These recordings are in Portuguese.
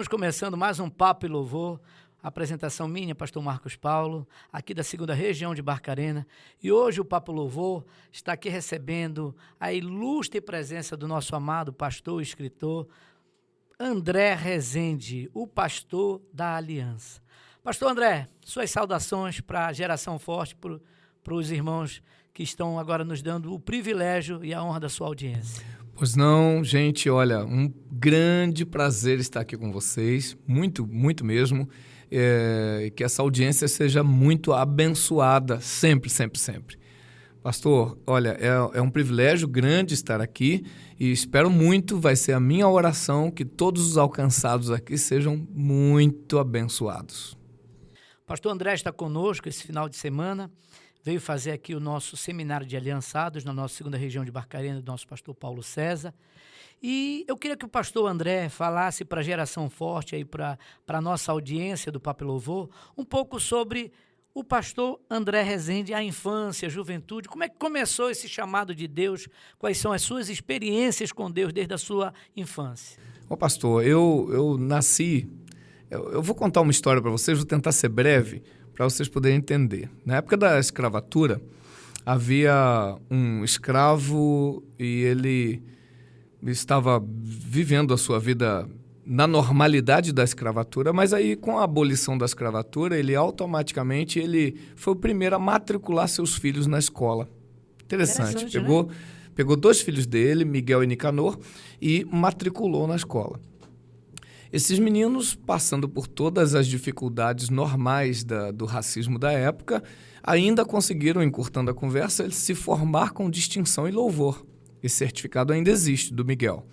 Estamos começando mais um Papo e Louvor, apresentação minha, pastor Marcos Paulo, aqui da 2ª região de Barcarena. E hoje o Papo Louvor está aqui recebendo a ilustre presença do nosso amado pastor e escritor André Rezende, o pastor da Aliança. Pastor André, suas saudações para a Geração Forte, para os irmãos que estão agora nos dando o privilégio e a honra da sua audiência. Pois não, gente, olha, um grande prazer estar aqui com vocês, muito, muito mesmo, que essa audiência seja muito abençoada, sempre, sempre, sempre. Pastor, olha, é um privilégio grande estar aqui e espero muito, vai ser a minha oração, que todos os alcançados aqui sejam muito abençoados. Pastor André está conosco esse final de semana, veio fazer aqui o nosso seminário de aliançados na nossa 2ª região de Barcarena, do nosso pastor Paulo César. E eu queria que o pastor André falasse para a Geração Forte, aí para a nossa audiência do Papo e Louvor, um pouco sobre o pastor André Rezende, a infância, a juventude, como é que começou esse chamado de Deus, quais são as suas experiências com Deus desde a sua infância? Ô pastor, eu nasci, eu vou contar uma história para vocês, vou tentar ser breve, para vocês poderem entender. Na época da escravatura, havia um escravo e ele estava vivendo a sua vida na normalidade da escravatura, mas aí com a abolição da escravatura, ele automaticamente foi o primeiro a matricular seus filhos na escola. Interessante. Pegou 2 filhos dele, Miguel e Nicanor, e matriculou na escola. Esses meninos, passando por todas as dificuldades normais do racismo da época, ainda conseguiram, encurtando a conversa, eles se formar com distinção e louvor. Esse certificado ainda existe, do Miguel.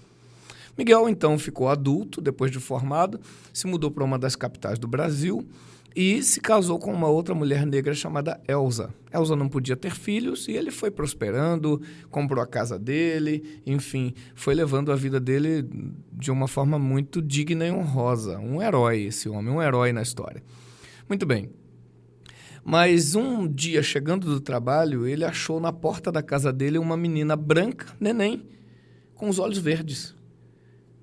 Miguel, então, ficou adulto, depois de formado, se mudou para uma das capitais do Brasil e se casou com uma outra mulher negra chamada Elza. Elza não podia ter filhos e ele foi prosperando, comprou a casa dele, enfim, foi levando a vida dele de uma forma muito digna e honrosa. Um herói esse homem, um herói na história. Muito bem. Mas um dia, chegando do trabalho, ele achou na porta da casa dele uma menina branca, neném, com os olhos verdes.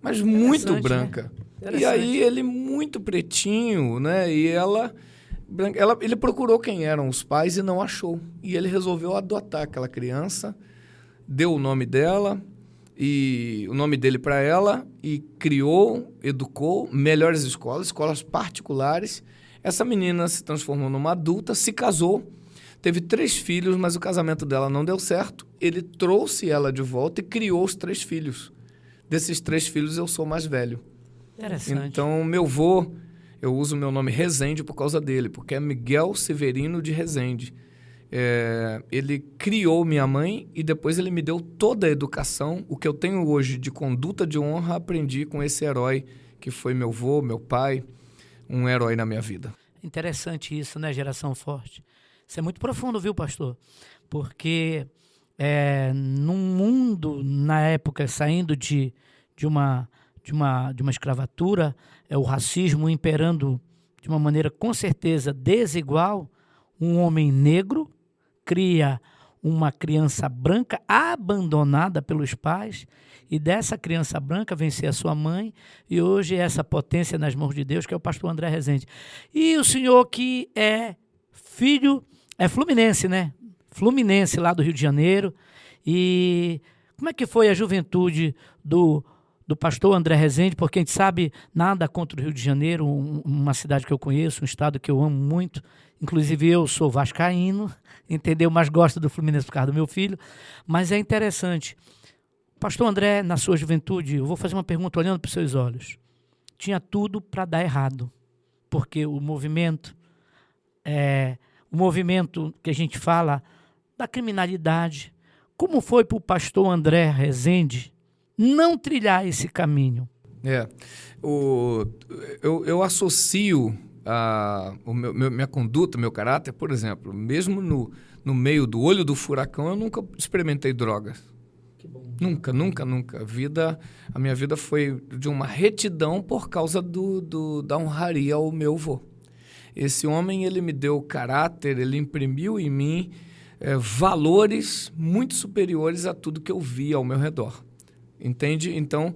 Mas muito branca. Né? E aí ele muito pretinho, né? E ele procurou quem eram os pais e não achou. E ele resolveu adotar aquela criança, deu o nome dela e o nome dele para ela e criou, educou, melhores escolas particulares. Essa menina se transformou numa adulta, se casou, teve 3 filhos, mas o casamento dela não deu certo. Ele trouxe ela de volta e criou os 3 filhos. Desses 3 filhos, eu sou o mais velho. Interessante. Então, meu vô, eu uso o meu nome Rezende por causa dele, porque é Miguel Severino de Rezende. Ele criou minha mãe e depois ele me deu toda a educação. O que eu tenho hoje de conduta de honra, aprendi com esse herói que foi meu vô, meu pai, um herói na minha vida. Interessante isso, né, Geração Forte? Isso é muito profundo, viu, pastor? Porque num mundo, na época, saindo de uma escravatura, o racismo imperando de uma maneira, com certeza, desigual, um homem negro cria uma criança branca abandonada pelos pais, e dessa criança branca vem ser a sua mãe, e hoje essa potência nas mãos de Deus, que é o pastor André Rezende. E o senhor que é filho, é fluminense, né? Fluminense, lá do Rio de Janeiro. E como é que foi a juventude do pastor André Rezende? Porque a gente sabe nada contra o Rio de Janeiro, uma cidade que eu conheço, um estado que eu amo muito. Inclusive eu sou vascaíno, entendeu? Mas gosto do Fluminense por causa do meu filho. Mas é interessante. Pastor André, na sua juventude, eu vou fazer uma pergunta olhando para os seus olhos. Tinha tudo para dar errado, porque o movimento que a gente fala da criminalidade. Como foi para o pastor André Rezende não trilhar esse caminho? Eu associo minha conduta, meu caráter, por exemplo, mesmo no meio do olho do furacão, eu nunca experimentei drogas. Que bom. Nunca. A minha vida foi de uma retidão por causa da honraria ao meu avô. Esse homem, ele me deu caráter, ele imprimiu em mim valores muito superiores a tudo que eu via ao meu redor. entende? Então,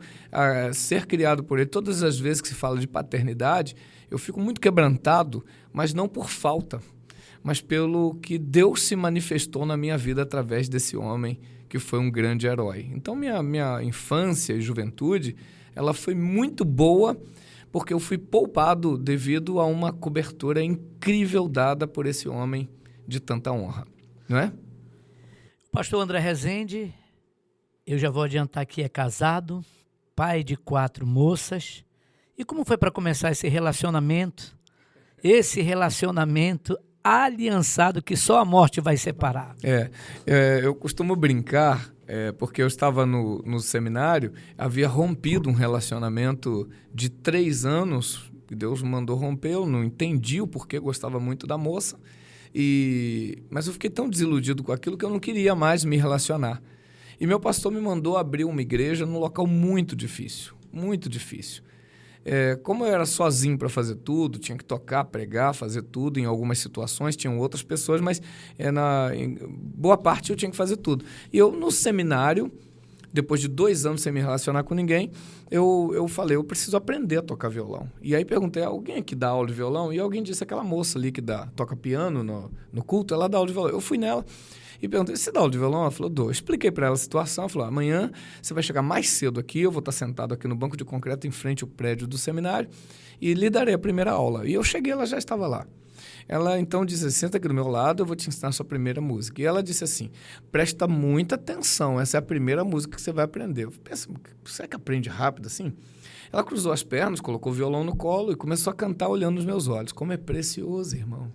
ser criado por ele, todas as vezes que se fala de paternidade, eu fico muito quebrantado, mas não por falta, mas pelo que Deus se manifestou na minha vida através desse homem que foi um grande herói. Então, minha infância e juventude, ela foi muito boa, porque eu fui poupado devido a uma cobertura incrível dada por esse homem de tanta honra, não é? O pastor André Rezende, eu já vou adiantar que é casado, pai de 4 moças. E como foi para começar esse relacionamento? Esse relacionamento aliançado que só a morte vai separar. Eu costumo brincar, porque eu estava no seminário, havia rompido um relacionamento de 3 anos, que Deus mandou romper, eu não entendi o porquê, gostava muito da moça, mas eu fiquei tão desiludido com aquilo que eu não queria mais me relacionar. E meu pastor me mandou abrir uma igreja num local muito difícil, muito difícil. Como eu era sozinho para fazer tudo, tinha que tocar, pregar, fazer tudo. Em algumas situações tinham outras pessoas, mas em boa parte eu tinha que fazer tudo. E eu, no seminário, depois de 2 anos sem me relacionar com ninguém, eu falei, eu preciso aprender a tocar violão. E aí perguntei, alguém aqui dá aula de violão? E alguém disse, aquela moça ali que toca piano no culto, ela dá aula de violão. Eu fui nela e perguntei, você dá aula de violão? Ela falou, dou. Expliquei para ela a situação, ela falou, amanhã você vai chegar mais cedo aqui, eu vou estar sentado aqui no banco de concreto em frente ao prédio do seminário e lhe darei a primeira aula. E eu cheguei, ela já estava lá. Ela então disse, senta aqui do meu lado, eu vou te ensinar a sua primeira música. E ela disse assim, presta muita atenção, essa é a primeira música que você vai aprender. Eu pensei, será que aprende rápido assim? Ela cruzou as pernas, colocou o violão no colo e começou a cantar olhando nos meus olhos. Como é precioso, irmão,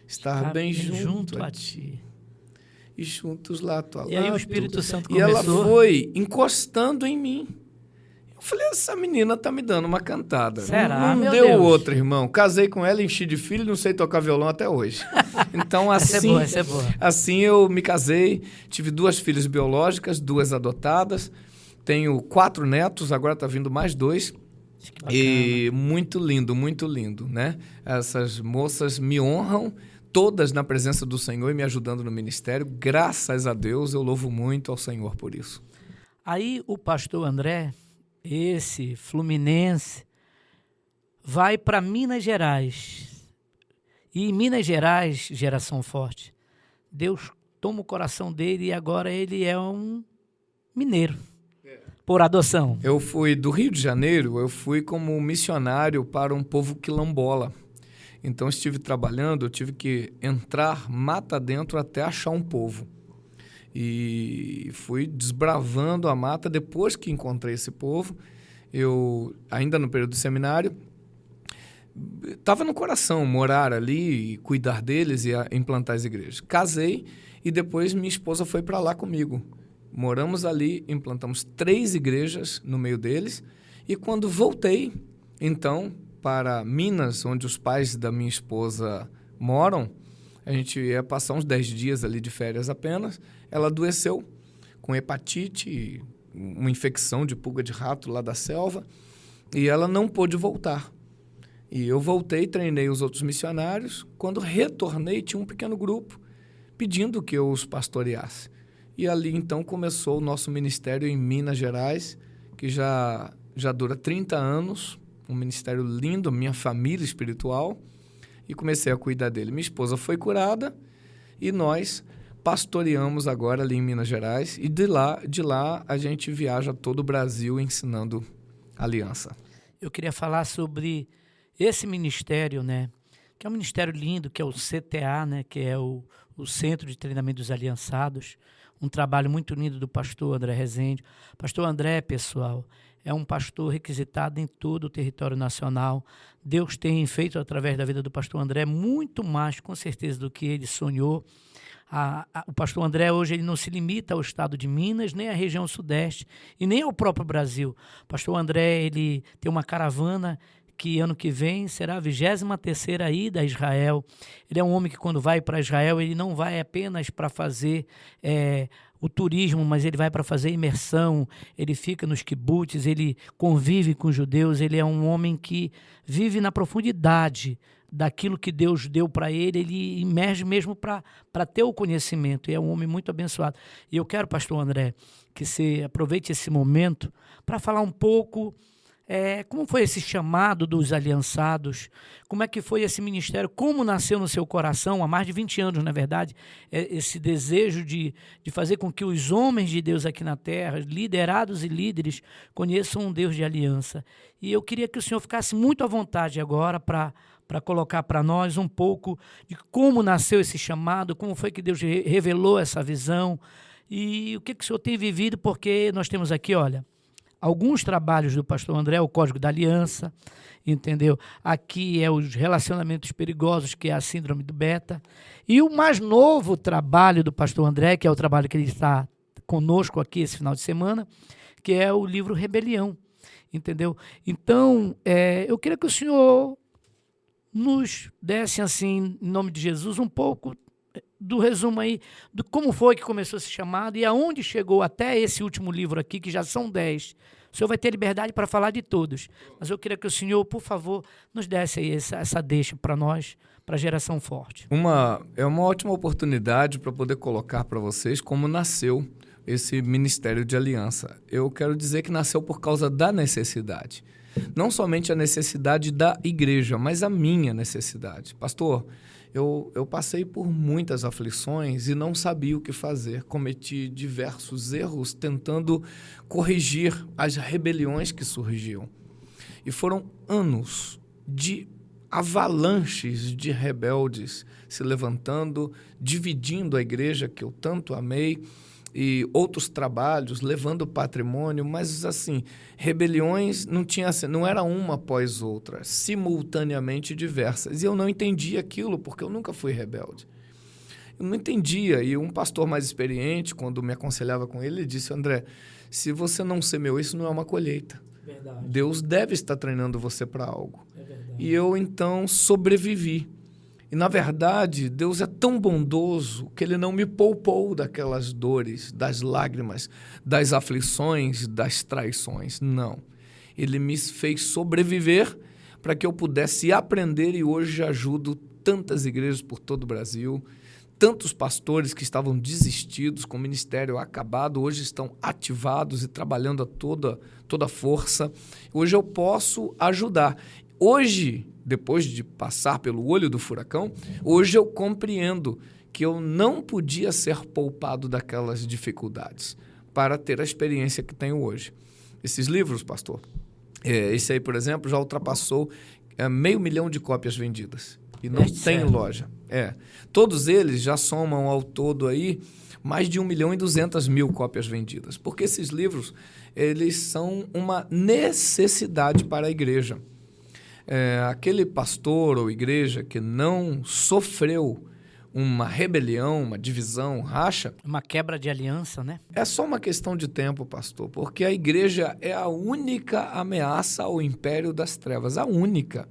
estar bem junto a ti. E juntos lá, tua lá. E aí o Espírito Santo começou... E ela foi encostando em mim. Eu falei, essa menina tá me dando uma cantada. Será, não meu deu Deus. outra, irmão. Casei com ela, enchi de filho e não sei tocar violão até hoje. Então, assim... Essa é boa. Assim eu me casei, tive 2 filhas biológicas, 2 adotadas. Tenho 4 netos, agora tá vindo mais 2. E muito lindo, né? Essas moças me honram, todas na presença do Senhor e me ajudando no ministério. Graças a Deus, eu louvo muito ao Senhor por isso. Aí o pastor André, esse fluminense, vai para Minas Gerais. E em Minas Gerais, geração forte, Deus toma o coração dele e agora ele é um mineiro, por adoção. Eu fui do Rio de Janeiro, eu fui como missionário para um povo quilombola. Então, estive trabalhando, eu tive que entrar mata dentro até achar um povo. E fui desbravando a mata. Depois que encontrei esse povo, eu, ainda no período do seminário, estava no coração morar ali, e cuidar deles e implantar as igrejas. Casei e depois minha esposa foi para lá comigo. Moramos ali, implantamos 3 igrejas no meio deles. E quando voltei, então... para Minas, onde os pais da minha esposa moram, a gente ia passar uns 10 dias ali de férias apenas. Ela adoeceu com hepatite, uma infecção de pulga de rato lá da selva, e ela não pôde voltar. E eu voltei, treinei os outros missionários. Quando retornei, tinha um pequeno grupo pedindo que eu os pastoreasse. E ali, então, começou o nosso ministério em Minas Gerais, que já dura 30 anos, um ministério lindo, minha família espiritual, e comecei a cuidar dele. Minha esposa foi curada e nós pastoreamos agora ali em Minas Gerais, e de lá a gente viaja todo o Brasil ensinando aliança. Eu queria falar sobre esse ministério, né, que é um ministério lindo, que é o CTA, né, que é o Centro de Treinamento dos Aliançados, um trabalho muito lindo do pastor André Rezende. Pastor André, pessoal, é um pastor requisitado em todo o território nacional. Deus tem feito, através da vida do pastor André, muito mais, com certeza, do que ele sonhou. O pastor André hoje ele não se limita ao estado de Minas, nem à região sudeste e nem ao próprio Brasil. O pastor André ele tem uma caravana que ano que vem será a 23ª ida a Israel. Ele é um homem que quando vai para Israel, ele não vai apenas para fazer o turismo, mas ele vai para fazer imersão, ele fica nos kibbutz, ele convive com os judeus, ele é um homem que vive na profundidade daquilo que Deus deu para ele emerge mesmo para ter o conhecimento. E é um homem muito abençoado. E eu quero, pastor André, que você aproveite esse momento para falar um pouco como foi esse chamado dos aliançados, como é que foi esse ministério, como nasceu no seu coração, há mais de 20 anos, na verdade, esse desejo de fazer com que os homens de Deus aqui na terra, liderados e líderes, conheçam um Deus de aliança. E eu queria que o senhor ficasse muito à vontade agora para colocar para nós um pouco de como nasceu esse chamado, como foi que Deus revelou essa visão e o que o senhor tem vivido, porque nós temos aqui, olha, alguns trabalhos do pastor André, o Código da Aliança, entendeu? Aqui é os relacionamentos perigosos, que é a síndrome do beta. E o mais novo trabalho do pastor André, que é o trabalho que ele está conosco aqui esse final de semana, que é o livro Rebelião, entendeu? Então, eu queria que o senhor nos desse, assim, em nome de Jesus, um pouco do resumo aí, do como foi que começou esse chamado e aonde chegou até esse último livro aqui, que já são 10. O senhor vai ter liberdade para falar de todos, mas eu queria que o senhor, por favor, nos desse aí essa deixa para nós, para a Geração Forte. É uma ótima oportunidade para poder colocar para vocês como nasceu esse Ministério de Aliança. Eu quero dizer que nasceu por causa da necessidade. Não somente a necessidade da igreja, mas a minha necessidade. Pastor, eu passei por muitas aflições e não sabia o que fazer. Cometi diversos erros tentando corrigir as rebeliões que surgiam. E foram anos de avalanches de rebeldes se levantando, dividindo a igreja que eu tanto amei, e outros trabalhos, levando patrimônio, mas assim, rebeliões não era uma após outra, simultaneamente diversas. E eu não entendia aquilo, porque eu nunca fui rebelde. Eu não entendia, e um pastor mais experiente, quando me aconselhava com ele, disse: André, se você não semeou, isso não é uma colheita. Verdade. Deus deve estar treinando você para algo. É verdade. E eu, então, sobrevivi. E, na verdade, Deus é tão bondoso que Ele não me poupou daquelas dores, das lágrimas, das aflições, das traições. Não. Ele me fez sobreviver para que eu pudesse aprender, e hoje ajudo tantas igrejas por todo o Brasil, tantos pastores que estavam desistidos, com o ministério acabado, hoje estão ativados e trabalhando a toda força. Hoje eu posso ajudar. Hoje, depois de passar pelo olho do furacão, hoje eu compreendo que eu não podia ser poupado daquelas dificuldades para ter a experiência que tenho hoje. Esses livros, pastor, esse aí, por exemplo, já ultrapassou 500 mil de cópias vendidas. E não tem loja. Todos eles já somam ao todo aí mais de 1.200.000 cópias vendidas. Porque esses livros, eles são uma necessidade para a igreja. Aquele pastor ou igreja que não sofreu uma rebelião, uma divisão, racha... Uma quebra de aliança, né? É só uma questão de tempo, pastor, porque a igreja é a única ameaça ao império das trevas, a única.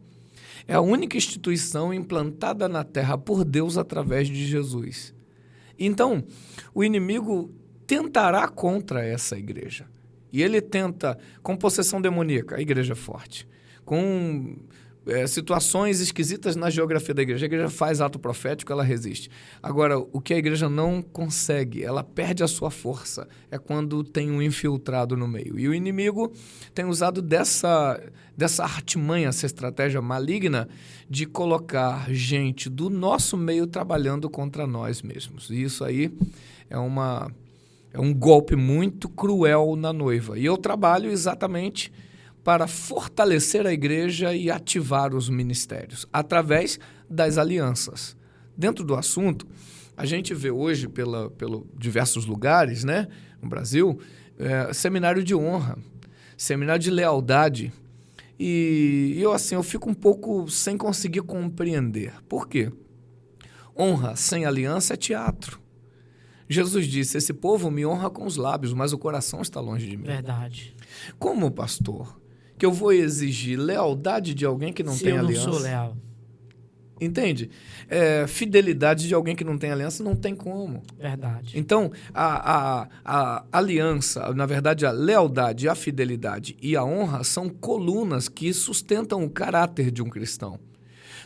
É a única instituição implantada na terra por Deus através de Jesus. Então, o inimigo tentará contra essa igreja. E ele tenta com possessão demoníaca, a igreja é forte. Com situações esquisitas na geografia da igreja. A igreja faz ato profético, ela resiste. Agora, o que a igreja não consegue, ela perde a sua força, é quando tem um infiltrado no meio. E o inimigo tem usado dessa artimanha, essa estratégia maligna de colocar gente do nosso meio trabalhando contra nós mesmos. E isso aí é um golpe muito cruel na noiva. E eu trabalho exatamente para fortalecer a igreja e ativar os ministérios, através das alianças. Dentro do assunto, a gente vê hoje, pelo diversos lugares, né, no Brasil, seminário de honra, seminário de lealdade. E eu fico um pouco sem conseguir compreender. Por quê? Honra sem aliança é teatro. Jesus disse: esse povo me honra com os lábios, mas o coração está longe de mim. Verdade. Como pastor, que eu vou exigir lealdade de alguém que não tem aliança? Se eu não sou leal. Entende? Fidelidade de alguém que não tem aliança não tem como. Verdade. Então, a aliança, na verdade, a lealdade, a fidelidade e a honra são colunas que sustentam o caráter de um cristão.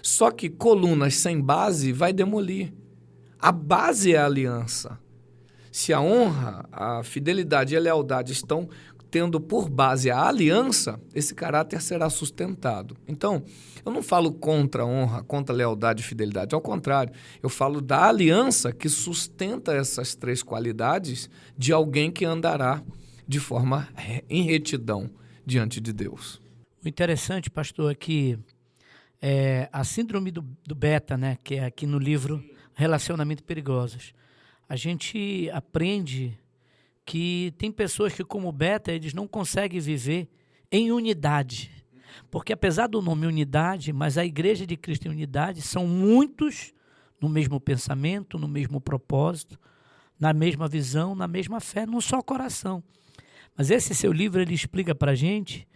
Só que colunas sem base vai demolir. A base é a aliança. Se a honra, a fidelidade e a lealdade estão tendo por base a aliança, esse caráter será sustentado. Então, eu não falo contra a honra, contra a lealdade e fidelidade. Ao contrário, eu falo da aliança que sustenta essas três qualidades de alguém que andará de forma em retidão diante de Deus. O interessante, pastor, é que a síndrome do beta, né, que é aqui no livro Relacionamentos Perigosos, a gente aprende que tem pessoas que, como beta, eles não conseguem viver em unidade. Porque apesar do nome unidade, mas a Igreja de Cristo em unidade são muitos no mesmo pensamento, no mesmo propósito, na mesma visão, na mesma fé, num só coração. Mas esse seu livro, ele explica para a gente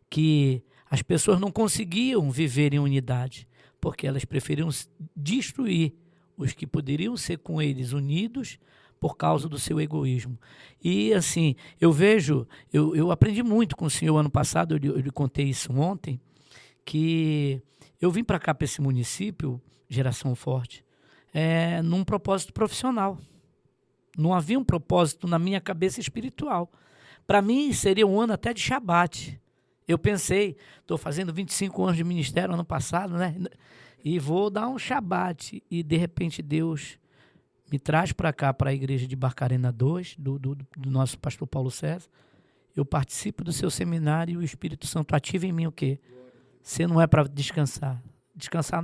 que as pessoas não conseguiam viver em unidade, porque elas preferiam destruir os que poderiam ser com eles unidos por causa do seu egoísmo. E assim, eu aprendi muito com o senhor ano passado, eu lhe contei isso ontem, que eu vim para cá, para esse município, Geração Forte, num propósito profissional. Não havia um propósito na minha cabeça espiritual. Para mim, seria um ano até de Shabat. Eu pensei, estou fazendo 25 anos de ministério ano passado, né? E vou dar um Shabat. E, de repente, Deus me traz para cá, para a igreja de Barcarena 2, do nosso pastor Paulo César. Eu participo do seu seminário e o Espírito Santo ativa em mim o quê? Você não é para descansar. Descansar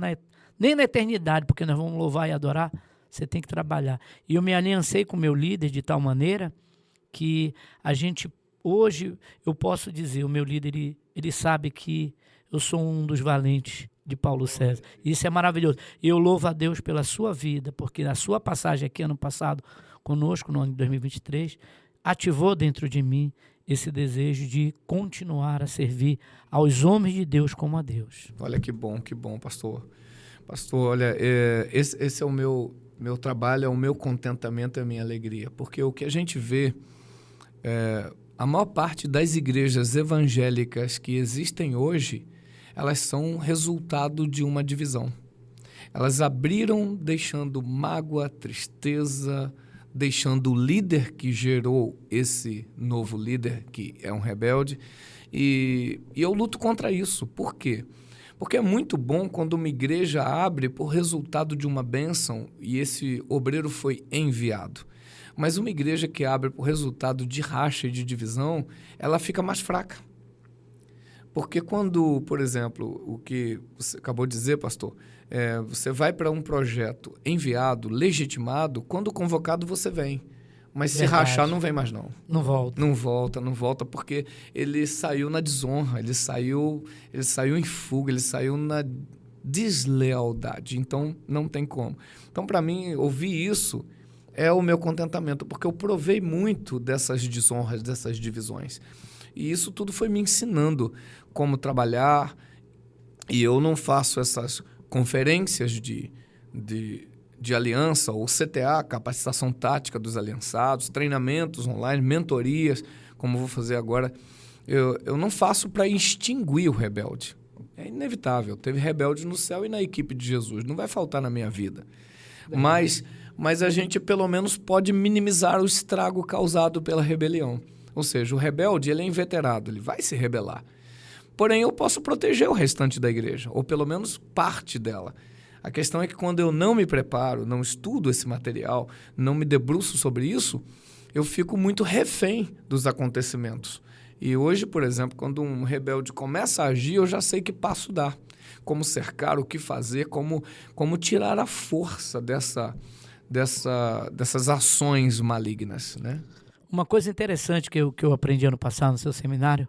nem na eternidade, porque nós vamos louvar e adorar. Você tem que trabalhar. E eu me aliancei com o meu líder de tal maneira que a gente, hoje, eu posso dizer, o meu líder, ele sabe que eu sou um dos valentes de Paulo César. Isso é maravilhoso. E eu louvo a Deus pela sua vida, porque a sua passagem aqui ano passado, conosco, no ano de 2023, ativou dentro de mim esse desejo de continuar a servir aos homens de Deus como a Deus. Olha que bom, pastor. Pastor, olha, esse é o meu trabalho, é o meu contentamento, é a minha alegria. Porque o que a gente vê, a maior parte das igrejas evangélicas que existem hoje, elas são resultado de uma divisão. Elas abriram deixando mágoa, tristeza, deixando o líder que gerou esse novo líder, que é um rebelde. E eu luto contra isso. Por quê? Porque é muito bom quando uma igreja abre por resultado de uma bênção e esse obreiro foi enviado. Mas uma igreja que abre por resultado de racha e de divisão, ela fica mais fraca. Porque quando, por exemplo, o que você acabou de dizer, pastor, você vai para um projeto enviado, legitimado, quando convocado você vem. Mas se rachar, não vem mais não. Não volta. Não volta, porque ele saiu na desonra, ele saiu em fuga, ele saiu na deslealdade. Então, não tem como. Então, para mim, ouvir isso é o meu contentamento, porque eu provei muito dessas desonras, dessas divisões. E isso tudo foi me ensinando como trabalhar. E eu não faço essas conferências de aliança, ou CTA, capacitação tática dos aliançados, treinamentos online, mentorias, como vou fazer agora. Eu não faço para extinguir o rebelde. É inevitável. Teve rebelde no céu e na equipe de Jesus. Não vai faltar na minha vida. Mas a gente, pelo menos, pode minimizar o estrago causado pela rebelião. Ou seja, o rebelde ele é inveterado, ele vai se rebelar. Porém, eu posso proteger o restante da igreja, ou pelo menos parte dela. A questão é que quando eu não me preparo, não estudo esse material, não me debruço sobre isso, eu fico muito refém dos acontecimentos. E hoje, por exemplo, quando um rebelde começa a agir, eu já sei que passo dar. Como cercar, o que fazer, como tirar a força dessas ações malignas, né? Uma coisa interessante que eu aprendi ano passado no seu seminário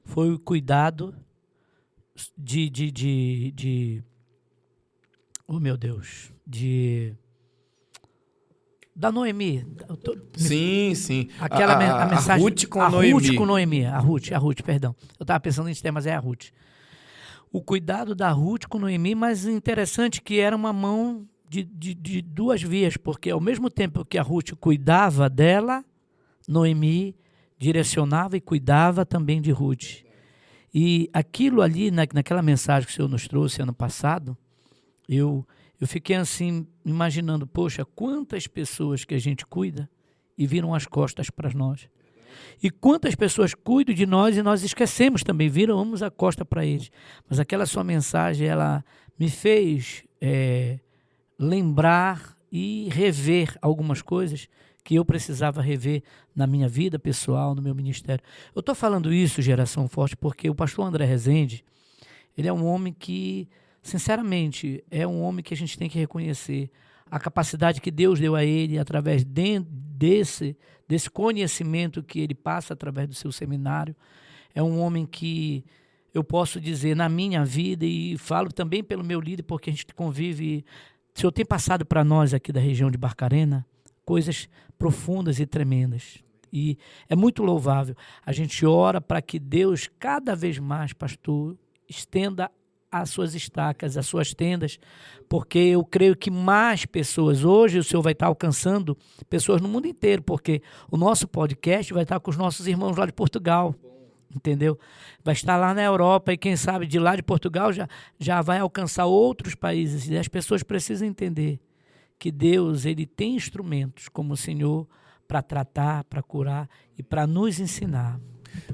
foi o cuidado oh, meu Deus, da Noemi. Sim. A mensagem. A Ruth com Noemi. Ruth com Noemi. A Ruth, perdão. Eu estava pensando em temas, é a Ruth. O cuidado da Ruth com Noemi, mas interessante que era uma mão de duas vias, porque ao mesmo tempo que a Ruth cuidava dela, Noemi direcionava e cuidava também de Ruth. E aquilo ali, naquela mensagem que o Senhor nos trouxe ano passado, Eu fiquei assim, imaginando, poxa, quantas pessoas que a gente cuida e viram as costas para nós. E quantas pessoas cuidam de nós e nós esquecemos também, viramos a costa para eles. Mas aquela sua mensagem, ela me fez lembrar e rever algumas coisas que eu precisava rever na minha vida pessoal, no meu ministério. Eu estou falando isso, Geração Forte, porque o pastor André Rezende, ele é um homem que, sinceramente, é um homem que a gente tem que reconhecer a capacidade que Deus deu a ele através desse conhecimento que ele passa através do seu seminário. É um homem que eu posso dizer na minha vida, e falo também pelo meu líder, porque a gente convive. O Senhor tem passado para nós aqui da região de Barcarena coisas profundas e tremendas. E é muito louvável. A gente ora para que Deus cada vez mais, pastor, estenda as suas estacas, as suas tendas, porque eu creio que mais pessoas, hoje o Senhor vai estar alcançando pessoas no mundo inteiro, porque o nosso podcast vai estar com os nossos irmãos lá de Portugal, entendeu? Vai estar lá na Europa e quem sabe de lá de Portugal já vai alcançar outros países, e as pessoas precisam entender que Deus, ele tem instrumentos como o Senhor para tratar, para curar e para nos ensinar.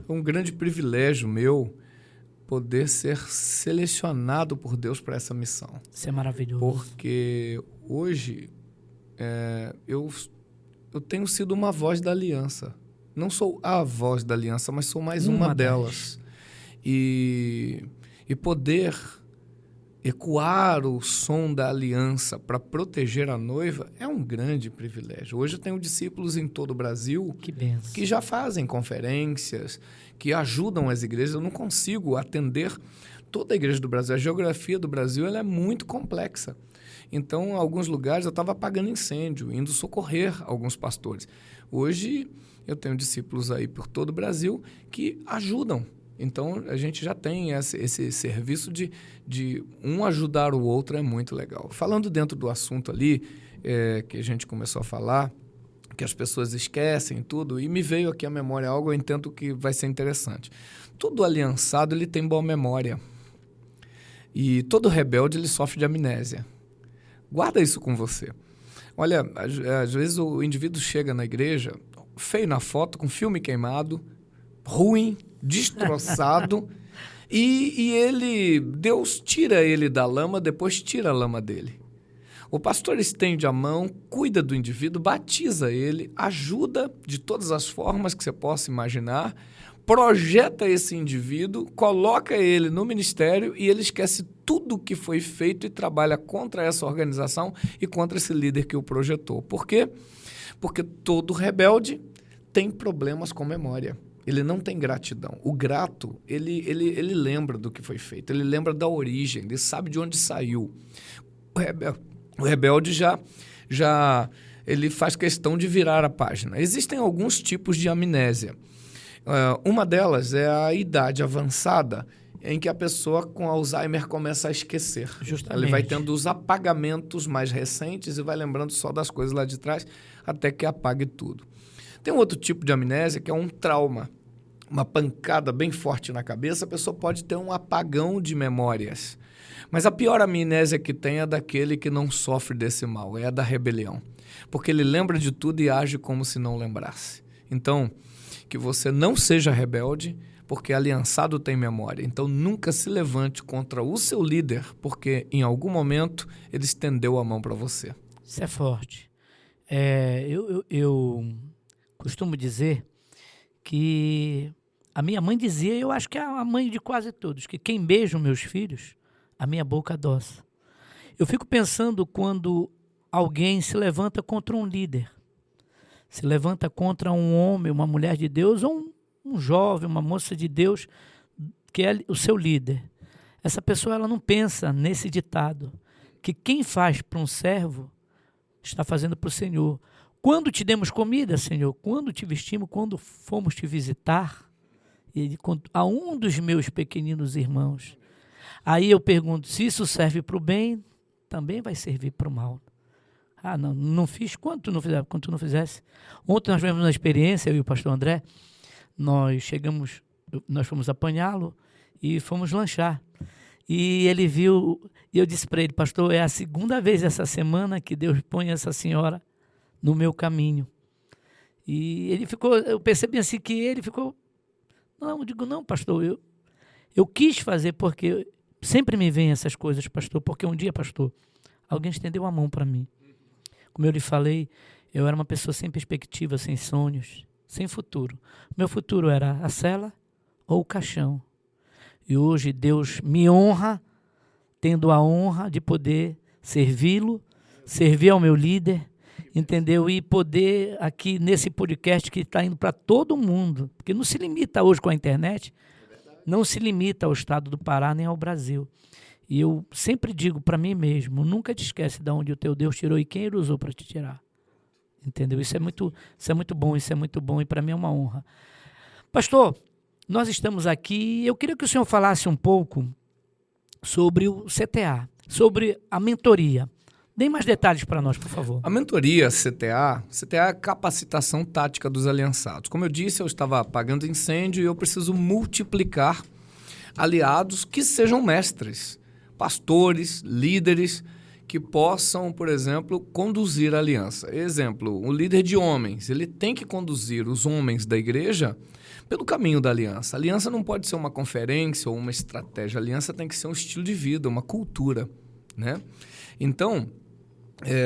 É um grande privilégio meu poder ser selecionado por Deus para essa missão. Isso é maravilhoso. Porque hoje eu tenho sido uma voz da aliança. Não sou a voz da aliança, mas sou mais uma delas. E poder ecoar o som da aliança para proteger a noiva é um grande privilégio. Hoje eu tenho discípulos em todo o Brasil que já fazem conferências, que ajudam as igrejas. Eu não consigo atender toda a igreja do Brasil. A geografia do Brasil ela é muito complexa. Então, em alguns lugares eu estava apagando incêndio, indo socorrer alguns pastores. Hoje eu tenho discípulos aí por todo o Brasil que ajudam. Então, a gente já tem esse serviço de um ajudar o outro, é muito legal. Falando dentro do assunto ali, que a gente começou a falar, que as pessoas esquecem tudo, e me veio aqui à memória algo, eu entendo que vai ser interessante. Todo aliançado, ele tem boa memória. E todo rebelde, ele sofre de amnésia. Guarda isso com você. Olha, às vezes o indivíduo chega na igreja, feio na foto, com filme queimado, ruim, destroçado, e Deus tira ele da lama, depois tira a lama dele. O pastor estende a mão, cuida do indivíduo, batiza ele, ajuda de todas as formas que você possa imaginar, projeta esse indivíduo, coloca ele no ministério e ele esquece tudo o que foi feito e trabalha contra essa organização e contra esse líder que o projetou. Por quê? Porque todo rebelde tem problemas com memória. Ele não tem gratidão. O grato, ele lembra do que foi feito, ele lembra da origem, ele sabe de onde saiu. O rebelde já ele faz questão de virar a página. Existem alguns tipos de amnésia. Uma delas é a idade avançada, em que a pessoa com Alzheimer começa a esquecer. Justamente. Ele vai tendo os apagamentos mais recentes e vai lembrando só das coisas lá de trás, até que apague tudo. Tem um outro tipo de amnésia que é um trauma. Uma pancada bem forte na cabeça, a pessoa pode ter um apagão de memórias. Mas a pior amnésia que tem é daquele que não sofre desse mal, é a da rebelião. Porque ele lembra de tudo e age como se não lembrasse. Então, que você não seja rebelde, porque aliançado tem memória. Então, nunca se levante contra o seu líder, porque em algum momento ele estendeu a mão para você. Isso é forte. Eu costumo dizer que a minha mãe dizia, eu acho que é a mãe de quase todos, que quem beija os meus filhos, a minha boca adoça. Eu fico pensando quando alguém se levanta contra um líder, se levanta contra um homem, uma mulher de Deus, ou um jovem, uma moça de Deus, que é o seu líder. Essa pessoa ela não pensa nesse ditado, que quem faz para um servo, está fazendo para o Senhor. Quando te demos comida, Senhor, quando te vestimos, quando fomos te visitar, a um dos meus pequeninos irmãos. Aí eu pergunto, se isso serve para o bem, também vai servir para o mal. Ah, não fiz, quando tu não fizesse. Ontem nós tivemos uma experiência, eu e o pastor André, nós fomos apanhá-lo e fomos lanchar. E ele viu, e eu disse para ele, pastor, é a segunda vez essa semana que Deus põe essa senhora no meu caminho. E ele ficou, eu percebi assim que ele ficou, não, eu digo, não, pastor, eu quis fazer porque sempre me vêm essas coisas, pastor, porque um dia, pastor, alguém estendeu a mão para mim. Como eu lhe falei, eu era uma pessoa sem perspectiva, sem sonhos, sem futuro. Meu futuro era a cela ou o caixão. E hoje Deus me honra, tendo a honra de poder servi-lo, servir ao meu líder, entendeu? E poder aqui nesse podcast que está indo para todo mundo, porque não se limita hoje com a internet, não se limita ao estado do Pará nem ao Brasil. E eu sempre digo para mim mesmo, nunca te esquece de onde o teu Deus tirou e quem ele usou para te tirar. Entendeu? Isso é muito bom e para mim é uma honra. Pastor, nós estamos aqui, eu queria que o senhor falasse um pouco sobre o CTA, sobre a mentoria. Dê mais detalhes para nós, por favor. A mentoria CTA é a capacitação tática dos aliançados. Como eu disse, eu estava apagando incêndio e eu preciso multiplicar aliados que sejam mestres, pastores, líderes, que possam, por exemplo, conduzir a aliança. Exemplo, um líder de homens, ele tem que conduzir os homens da igreja pelo caminho da aliança. A aliança não pode ser uma conferência ou uma estratégia. A aliança tem que ser um estilo de vida, uma cultura, né? Então,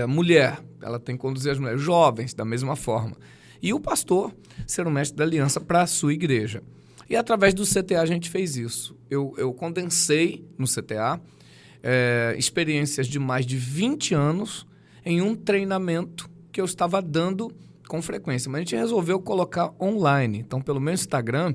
mulher, ela tem que conduzir as mulheres, jovens, da mesma forma. E o pastor ser o mestre da aliança para a sua igreja. E através do CTA a gente fez isso. Eu condensei no CTA experiências de mais de 20 anos em um treinamento que eu estava dando com frequência. Mas a gente resolveu colocar online. Então, pelo meu Instagram,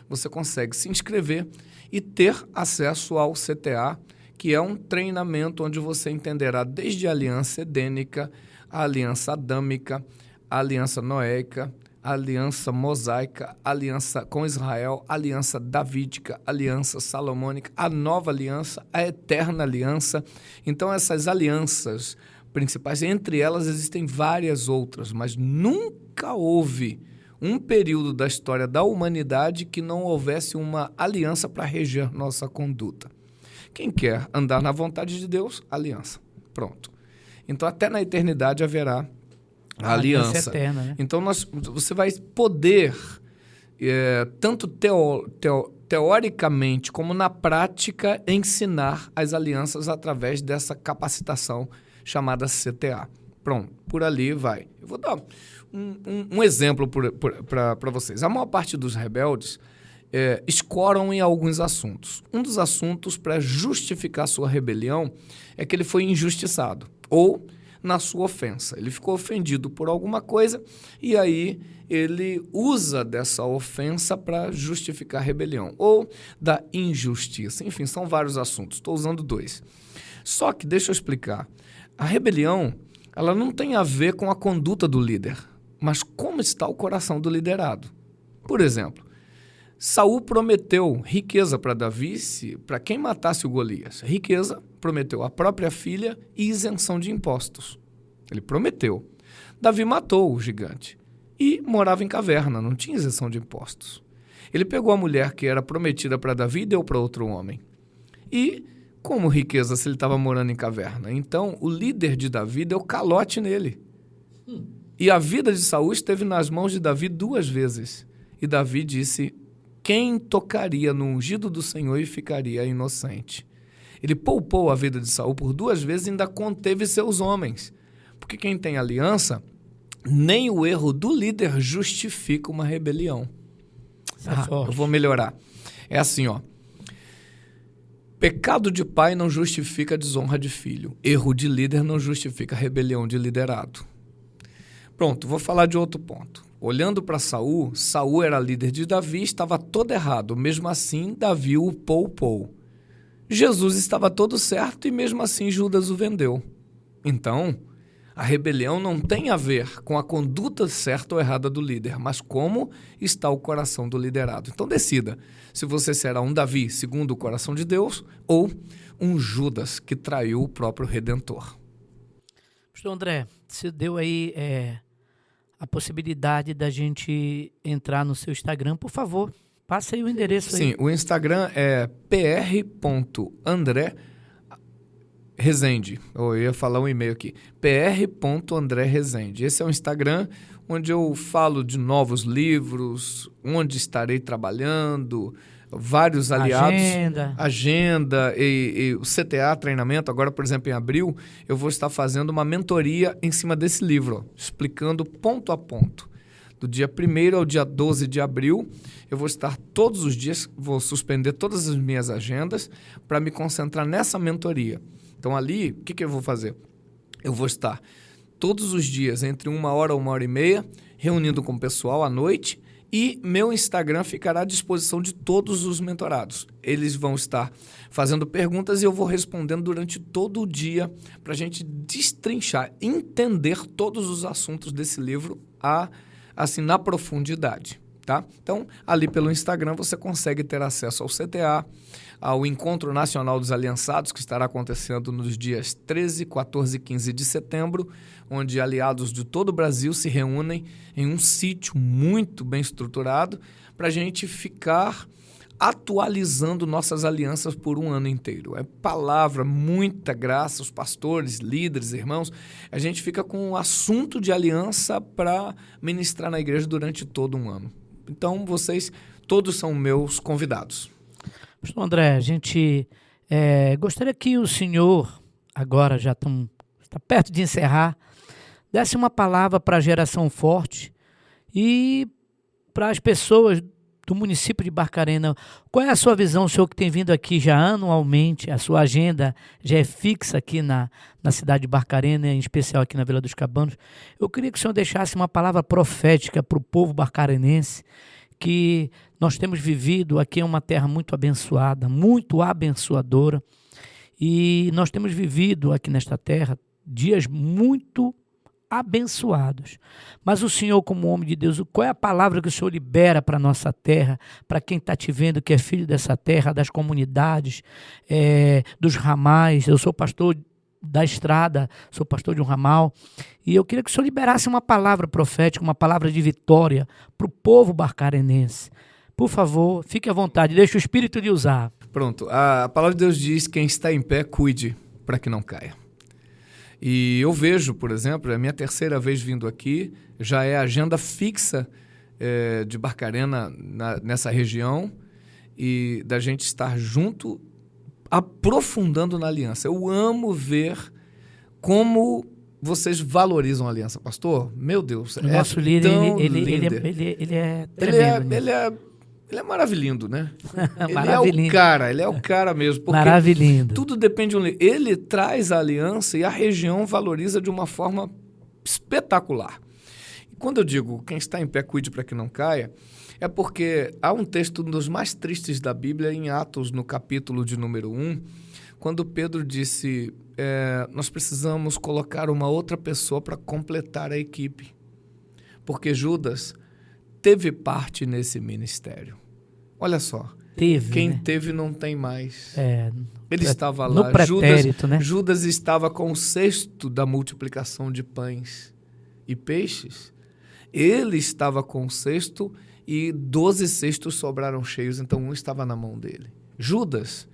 você consegue se inscrever e ter acesso ao CTA, que é um treinamento onde você entenderá desde a aliança edênica, a aliança adâmica, a aliança noéica, a aliança mosaica, a aliança com Israel, a aliança davídica, a aliança salomônica, a nova aliança, a eterna aliança. Então, essas alianças principais, entre elas existem várias outras, mas nunca houve um período da história da humanidade que não houvesse uma aliança para reger nossa conduta. Quem quer andar na vontade de Deus, aliança. Pronto. Então, até na eternidade haverá a aliança eterna, né? Então, você vai poder, tanto teoricamente como na prática, ensinar as alianças através dessa capacitação chamada CTA. Pronto, por ali vai. Eu vou dar um exemplo para vocês. A maior parte dos rebeldes escoram em alguns assuntos. Um dos assuntos para justificar sua rebelião é que ele foi injustiçado ou na sua ofensa. Ele ficou ofendido por alguma coisa e aí ele usa dessa ofensa para justificar a rebelião ou da injustiça. Enfim, são vários assuntos. Estou usando 2. Só que, deixa eu explicar, a rebelião ela não tem a ver com a conduta do líder, mas como está o coração do liderado. Por exemplo, Saul prometeu riqueza para Davi para quem matasse o Golias. Riqueza, prometeu a própria filha e isenção de impostos. Ele prometeu. Davi matou o gigante e morava em caverna, não tinha isenção de impostos. Ele pegou a mulher que era prometida para Davi e deu para outro homem. E como riqueza se ele estava morando em caverna? Então, o líder de Davi deu calote nele. E a vida de Saul esteve nas mãos de Davi 2 vezes. E Davi disse: quem tocaria no ungido do Senhor e ficaria inocente? Ele poupou a vida de Saul por 2 vezes e ainda conteve seus homens. Porque quem tem aliança, nem o erro do líder justifica uma rebelião. Eu vou melhorar. É assim, ó. Pecado de pai não justifica a desonra de filho. Erro de líder não justifica a rebelião de liderado. Pronto, vou falar de outro ponto. Olhando para Saul, Saul era líder de Davi e estava todo errado. Mesmo assim, Davi o poupou. Jesus estava todo certo e mesmo assim Judas o vendeu. Então, a rebelião não tem a ver com a conduta certa ou errada do líder, mas como está o coração do liderado. Então decida se você será um Davi segundo o coração de Deus ou um Judas que traiu o próprio Redentor. Pastor André, você deu aí a possibilidade da gente entrar no seu Instagram. Por favor, Passa aí o endereço. Sim, aí. o Instagram é pr.andré.rezende. Eu ia falar um e-mail aqui. pr.andré.rezende. Esse é o Instagram onde eu falo de novos livros, onde estarei trabalhando, vários aliados. Agenda e o CTA, treinamento. Agora, por exemplo, em abril, eu vou estar fazendo uma mentoria em cima desse livro, ó, explicando ponto a ponto. Do dia 1º ao dia 12 de abril, eu vou estar todos os dias, vou suspender todas as minhas agendas para me concentrar nessa mentoria. Então, ali, o que eu vou fazer? Eu vou estar todos os dias, entre 1 hora a 1h30, reunindo com o pessoal à noite, e meu Instagram ficará à disposição de todos os mentorados. Eles vão estar fazendo perguntas e eu vou respondendo durante todo o dia para a gente destrinchar, entender todos os assuntos desse livro assim, na profundidade, tá? Então, ali pelo Instagram você consegue ter acesso ao CTA, ao Encontro Nacional dos Aliançados, que estará acontecendo nos dias 13, 14 e 15 de setembro, onde aliados de todo o Brasil se reúnem em um sítio muito bem estruturado para a gente ficar atualizando nossas alianças por um ano inteiro. É palavra, muita graça, os pastores, líderes, irmãos, a gente fica com um assunto de aliança para ministrar na igreja durante todo um ano. Então, vocês todos são meus convidados. Pastor André, a gente gostaria que o senhor, agora já está perto de encerrar, desse uma palavra para a geração forte e para as pessoas do município de Barcarena. Qual é a sua visão, o senhor que tem vindo aqui já anualmente, a sua agenda já é fixa aqui na cidade de Barcarena, em especial aqui na Vila dos Cabanos. Eu queria que o senhor deixasse uma palavra profética para o povo barcarenense, que nós temos vivido aqui em uma terra muito abençoada, muito abençoadora, e nós temos vivido aqui nesta terra dias muito abençoados. Mas o Senhor, como homem de Deus, qual é a palavra que o Senhor libera para a nossa terra, para quem está te vendo, que é filho dessa terra, das comunidades, dos ramais? Eu sou pastor da estrada, sou pastor de um ramal, e eu queria que o Senhor liberasse uma palavra profética, uma palavra de vitória para o povo barcarenense. Por favor, fique à vontade, deixe o Espírito de usar. Pronto, a palavra de Deus diz: quem está em pé, cuide para que não caia. E eu vejo, por exemplo, é a minha terceira vez vindo aqui, já é a agenda fixa de Barcarena nessa região, e da gente estar junto, aprofundando na aliança. Eu amo ver como vocês valorizam a aliança. Pastor, meu Deus, o nosso líder, ele é tremendo. Ele é maravilhoso, né? Maravilhoso. Ele é o cara mesmo. Porque maravilhoso. Tudo depende de um líder. Ele traz a aliança e a região valoriza de uma forma espetacular. E quando eu digo quem está em pé, cuide para que não caia, é porque há um texto dos mais tristes da Bíblia, em Atos, no capítulo de número 1, quando Pedro disse, nós precisamos colocar uma outra pessoa para completar a equipe, porque Judas teve parte nesse ministério. Olha só, quem teve não tem mais. Ele estava lá. No pretérito, Judas estava com o cesto da multiplicação de pães e peixes. Ele estava com o cesto e 12 cestos sobraram cheios, então um estava na mão dele. Judas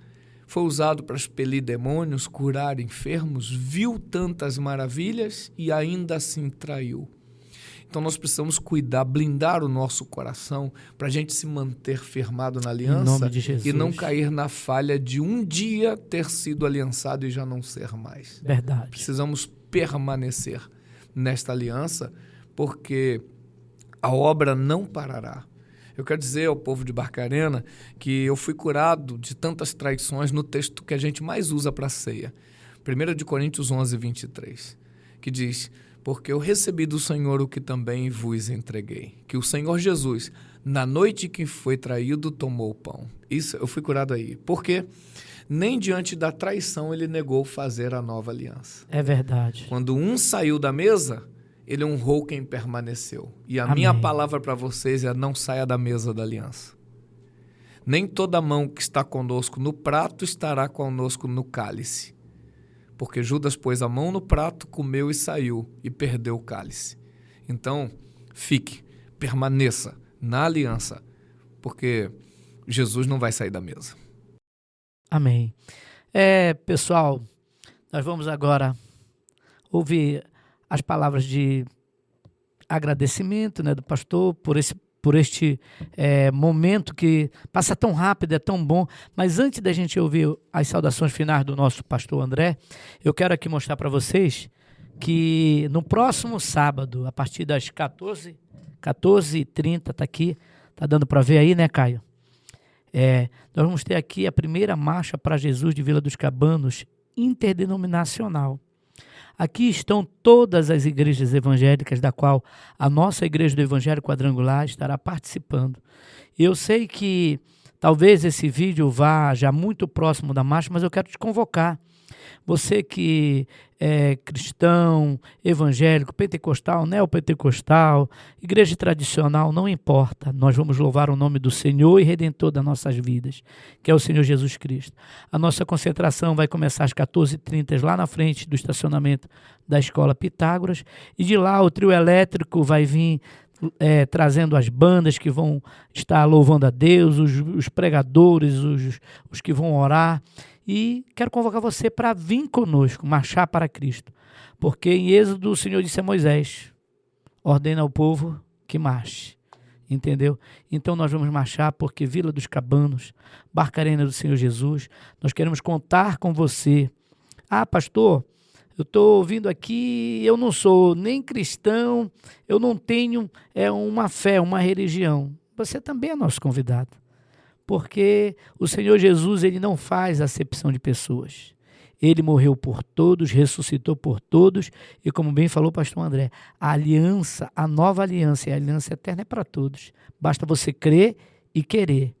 foi usado para expelir demônios, curar enfermos, viu tantas maravilhas e ainda assim traiu. Então nós precisamos cuidar, blindar o nosso coração para a gente se manter firmado na aliança, em nome de Jesus, e não cair na falha de um dia ter sido aliançado e já não ser mais. Verdade. Precisamos permanecer nesta aliança, porque a obra não parará. Eu quero dizer ao povo de Barcarena que eu fui curado de tantas traições no texto que a gente mais usa para a ceia. 1 Coríntios 11, 23, que diz: porque eu recebi do Senhor o que também vos entreguei, que o Senhor Jesus, na noite que foi traído, tomou o pão. Isso, eu fui curado aí. Porque nem diante da traição ele negou fazer a nova aliança. É verdade. Quando um saiu da mesa, ele honrou quem permaneceu. E a Amém. Minha palavra para vocês é: não saia da mesa da aliança. Nem toda mão que está conosco no prato estará conosco no cálice. Porque Judas pôs a mão no prato, comeu e saiu, e perdeu o cálice. Então, permaneça na aliança, porque Jesus não vai sair da mesa. Amém. Pessoal, nós vamos agora ouvir as palavras de agradecimento, né, do pastor por este momento que passa tão rápido, é tão bom. Mas antes da gente ouvir as saudações finais do nosso pastor André, eu quero aqui mostrar para vocês que no próximo sábado, a partir das 14h30, está aqui, está dando para ver aí, né, Caio? Nós vamos ter aqui a primeira marcha para Jesus de Vila dos Cabanos, interdenominacional. Aqui estão todas as igrejas evangélicas, da qual a nossa Igreja do Evangelho Quadrangular estará participando. Eu sei que talvez esse vídeo vá já muito próximo da marcha, mas eu quero te convocar. Você que é cristão, evangélico, pentecostal, neopentecostal, igreja tradicional, não importa. Nós vamos louvar o nome do Senhor e Redentor das nossas vidas, que é o Senhor Jesus Cristo. A nossa concentração vai começar às 14h30, lá na frente do estacionamento da Escola Pitágoras. E de lá o trio elétrico vai vir trazendo as bandas que vão estar louvando a Deus, os pregadores, os que vão orar. E quero convocar você para vir conosco, marchar para Cristo. Porque em Êxodo o Senhor disse a Moisés: ordena ao povo que marche. Entendeu? Então nós vamos marchar porque Vila dos Cabanos, Barca Arena do Senhor Jesus, nós queremos contar com você. Ah, pastor, eu estou ouvindo aqui, eu não sou nem cristão, eu não tenho uma fé, uma religião. Você também é nosso convidado. Porque o Senhor Jesus, ele não faz acepção de pessoas. Ele morreu por todos, ressuscitou por todos, e como bem falou o pastor André, a aliança, a nova aliança e a aliança eterna é para todos. Basta você crer e querer,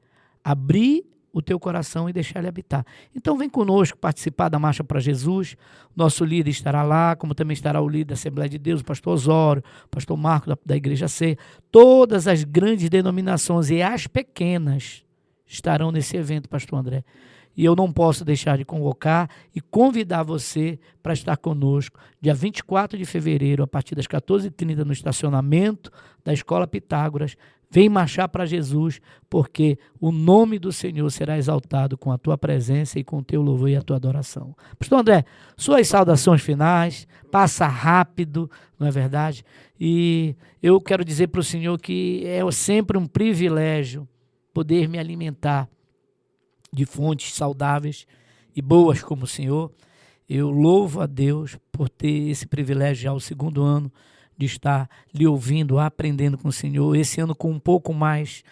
abrir o teu coração e deixar ele habitar. Então vem conosco participar da Marcha para Jesus. Nosso líder estará lá, como também estará o líder da Assembleia de Deus, o pastor Osório, o pastor Marco da Igreja C. Todas as grandes denominações e as pequenas estarão nesse evento, pastor André. E eu não posso deixar de convocar e convidar você para estar conosco dia 24 de fevereiro, a partir das 14h30, no estacionamento da Escola Pitágoras. Vem marchar para Jesus, porque o nome do Senhor será exaltado com a tua presença e com o teu louvor e a tua adoração. Pastor André, suas saudações finais, passa rápido, não é verdade? E eu quero dizer para o Senhor que é sempre um privilégio poder me alimentar de fontes saudáveis e boas como o Senhor. Eu louvo a Deus por ter esse privilégio já o 2º ano de estar lhe ouvindo, aprendendo com o Senhor, esse ano com um pouco mais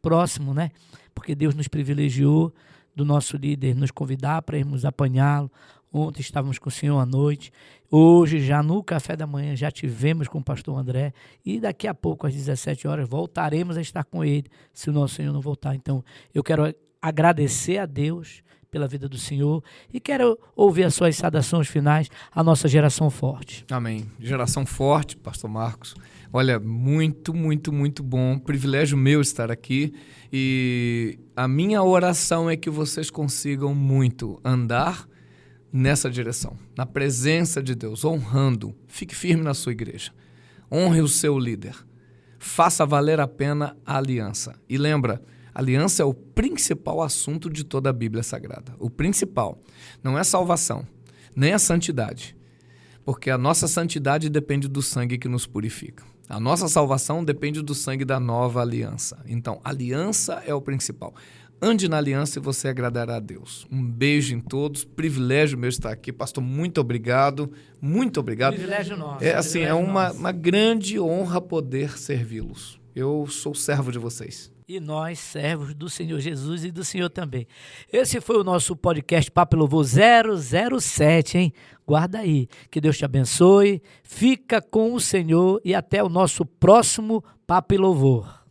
próximo, né? Porque Deus nos privilegiou do nosso líder nos convidar para irmos apanhá-lo. Ontem estávamos com o Senhor à noite, hoje já no café da manhã já tivemos com o pastor André e daqui a pouco às 17 horas voltaremos a estar com ele, se o nosso Senhor não voltar. Então eu quero agradecer a Deus pela vida do Senhor e quero ouvir as suas saudações finais à nossa geração forte. Amém. Geração forte, pastor Marcos. Olha, muito, muito, muito bom. Privilégio meu estar aqui e a minha oração é que vocês consigam muito andar nessa direção, na presença de Deus, honrando. Fique firme na sua igreja. Honre o seu líder. Faça valer a pena a aliança. E lembra, aliança é o principal assunto de toda a Bíblia Sagrada. O principal. Não é salvação, nem a santidade. Porque a nossa santidade depende do sangue que nos purifica. A nossa salvação depende do sangue da nova aliança. Então, aliança é o principal. Ande na aliança e você agradará a Deus. Um beijo em todos. Privilégio meu estar aqui. Pastor, muito obrigado. Muito obrigado. Privilégio nosso. É uma grande honra poder servi-los. Eu sou servo de vocês. E nós, servos do Senhor Jesus e do Senhor também. Esse foi o nosso podcast Papo e Louvor 007, hein? Guarda aí. Que Deus te abençoe. Fica com o Senhor e até o nosso próximo Papo e Louvor.